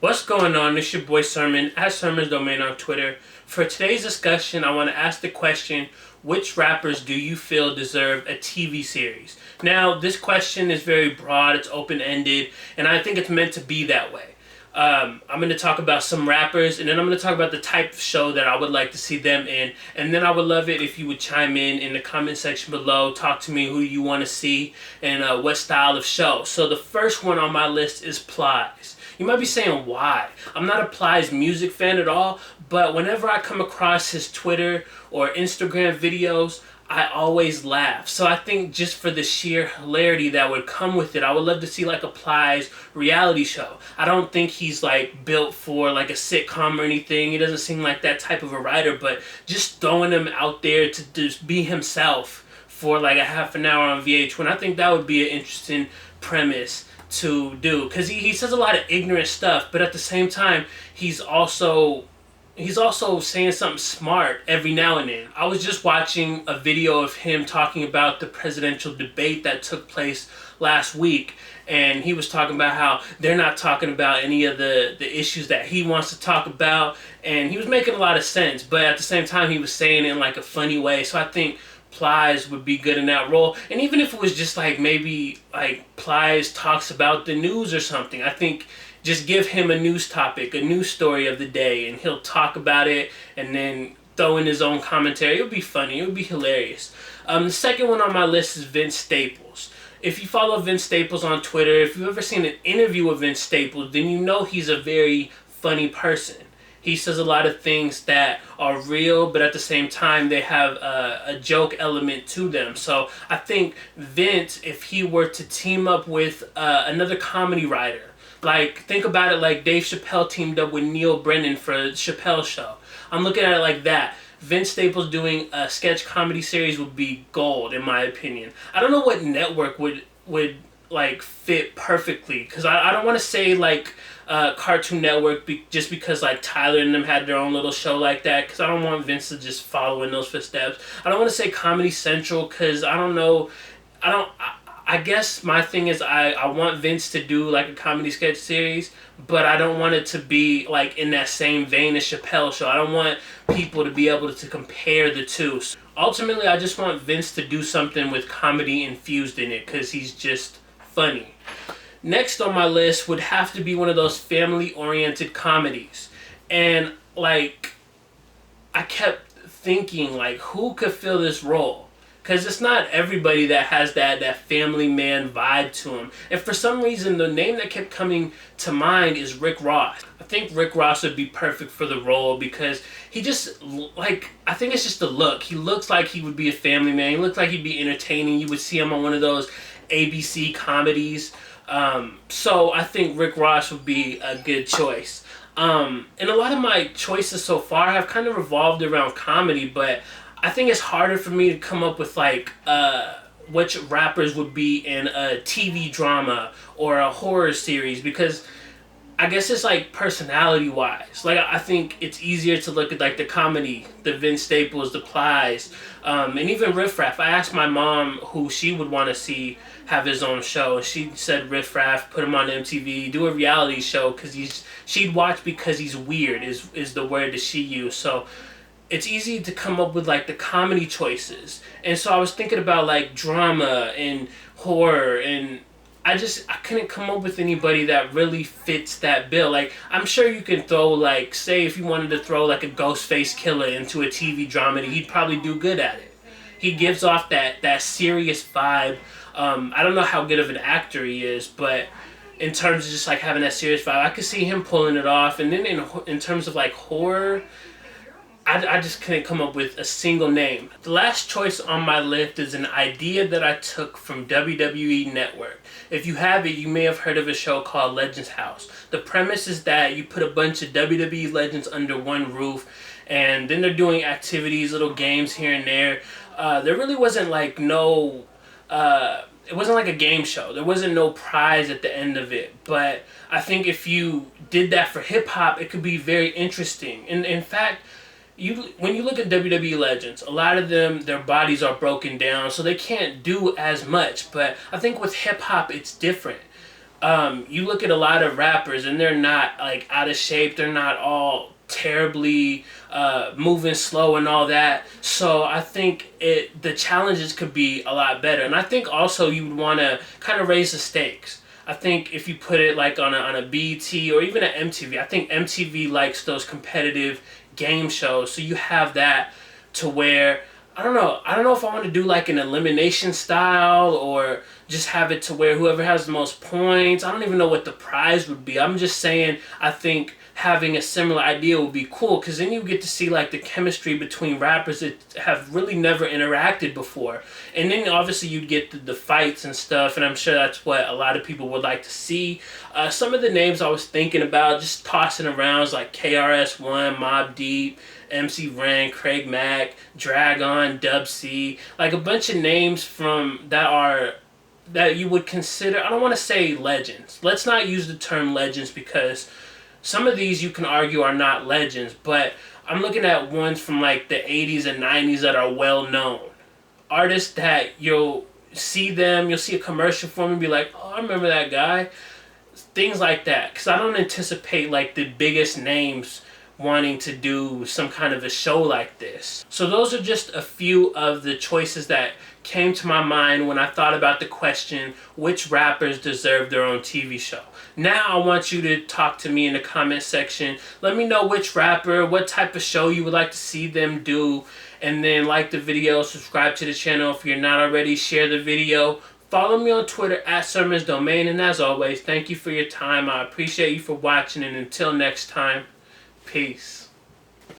What's going on? It's your boy Sermon at Sermon's Domain on Twitter. For today's discussion, I want to ask the question, which rappers do you feel deserve a TV series? Now, this question is very broad, it's open-ended, and I think it's meant to be that way. I'm going to talk about some rappers, and then I'm going to talk about the type of show that I would like to see them in. And then I would love it if you would chime in the comment section below, talk to me who you want to see, and what style of show. So the first one on my list is Plies. You might be saying, why? I'm not a Plies music fan at all, but whenever I come across his Twitter or Instagram videos, I always laugh. So I think just for the sheer hilarity that would come with it, I would love to see like a Plies reality show. I don't think he's like built for like a sitcom or anything. He doesn't seem like that type of a writer, but just throwing him out there to just be himself for like a half an hour on VH1, I think that would be an interesting premise to do, because he says a lot of ignorant stuff, but at the same time he's also saying something smart every now and then. I was just watching a video of him talking about the presidential debate that took place last week, and he was talking about how they're not talking about any of the issues that he wants to talk about, and he was making a lot of sense, but at the same time he was saying it in like a funny way. So I think Plies would be good in that role. And even if it was just like maybe like Plies talks about the news or something, I think just give him a news topic, a news story of the day, and he'll talk about it and then throw in his own commentary. It would be funny. It would be hilarious. The second one on my list is Vince Staples. If you follow Vince Staples on Twitter, if you've ever seen an interview with Vince Staples, then you know he's a very funny person. He says a lot of things that are real, but at the same time, they have a joke element to them. So I think Vince, if he were to team up with another comedy writer, like think about it like Dave Chappelle teamed up with Neil Brennan for Chappelle Show. I'm looking at it like that. Vince Staples doing a sketch comedy series would be gold, in my opinion. I don't know what network would like fit perfectly, because I don't want to say like Cartoon Network just because like Tyler and them had their own little show like that, because I don't want Vince to just follow in those footsteps. I don't want to say Comedy Central, because I don't know, I guess my thing is I want Vince to do like a comedy sketch series, but I don't want it to be like in that same vein as Chappelle Show. I don't want people to be able to compare the two. So ultimately, I just want Vince to do something with comedy infused in it, because he's just funny. Next on my list would have to be one of those family-oriented comedies. And like, I kept thinking like, who could fill this role? Because it's not everybody that has that family man vibe to him. And for some reason, the name that kept coming to mind is Rick Ross. I think Rick Ross would be perfect for the role, because he just, like, I think it's just the look. He looks like he would be a family man. He looks like he'd be entertaining. You would see him on one of those ABC comedies. So I think Rick Ross would be a good choice. And a lot of my choices so far have kind of revolved around comedy, but I think it's harder for me to come up with like which rappers would be in a TV drama or a horror series, because I guess it's like personality wise. Like I think it's easier to look at like the comedy, the Vince Staples, the Plies, and even Riff Raff. I asked my mom who she would want to see have his own show, and she said Riff Raff, put him on MTV, do a reality show, because she'd watch because he's weird is the word that she used. So it's easy to come up with like the comedy choices. And so I was thinking about like drama and horror, and I couldn't come up with anybody that really fits that bill. Like, I'm sure you can throw like, say if you wanted to throw like a Ghostface Killer into a TV drama, he'd probably do good at it. He gives off that serious vibe. I don't know how good of an actor he is, but in terms of just like having that serious vibe, I could see him pulling it off. And then in terms of like horror, I just couldn't come up with a single name. The last choice on my list is an idea that I took from WWE Network. If you have it, you may have heard of a show called Legends House. The premise is that you put a bunch of WWE legends under one roof, and then they're doing activities, little games here and there. There really wasn't like it wasn't like a game show. There wasn't no prize at the end of it. But I think if you did that for hip hop, it could be very interesting. And in fact, when you look at WWE legends, a lot of them, their bodies are broken down, so they can't do as much. But I think with hip hop, it's different. You look at a lot of rappers and they're not like out of shape. They're not all terribly moving slow and all that. So I think the challenges could be a lot better. And I think also you would want to kind of raise the stakes. I think if you put it like on a BET or even an MTV, I think MTV likes those competitive game shows. So you have that to where I don't know. I don't know if I want to do like an elimination style or just have it to where whoever has the most points. I don't even know what the prize would be. I'm just saying I think having a similar idea would be cool because then you get to see like the chemistry between rappers that have really never interacted before. And then obviously you'd get the fights and stuff, and I'm sure that's what a lot of people would like to see. Some of the names I was thinking about just tossing around is like KRS-One, Mobb Deep, MC Ren, Craig Mack, Dragon, Dub C, like a bunch of names from that you would consider, I don't want to say legends. Let's not use the term legends because some of these you can argue are not legends, but I'm looking at ones from like the 80s and 90s that are well known. Artists that you'll see a commercial for them and be like, oh, I remember that guy. Things like that. Because I don't anticipate like the biggest names wanting to do some kind of a show like this. So those are just a few of the choices that came to my mind when I thought about the question, which rappers deserve their own TV show? Now I want you to talk to me in the comment section. Let me know which rapper, what type of show you would like to see them do, and then like the video, subscribe to the channel if you're not already, share the video. Follow me on Twitter at @SermonsDomain, and as always, thank you for your time. I appreciate you for watching, and until next time, peace.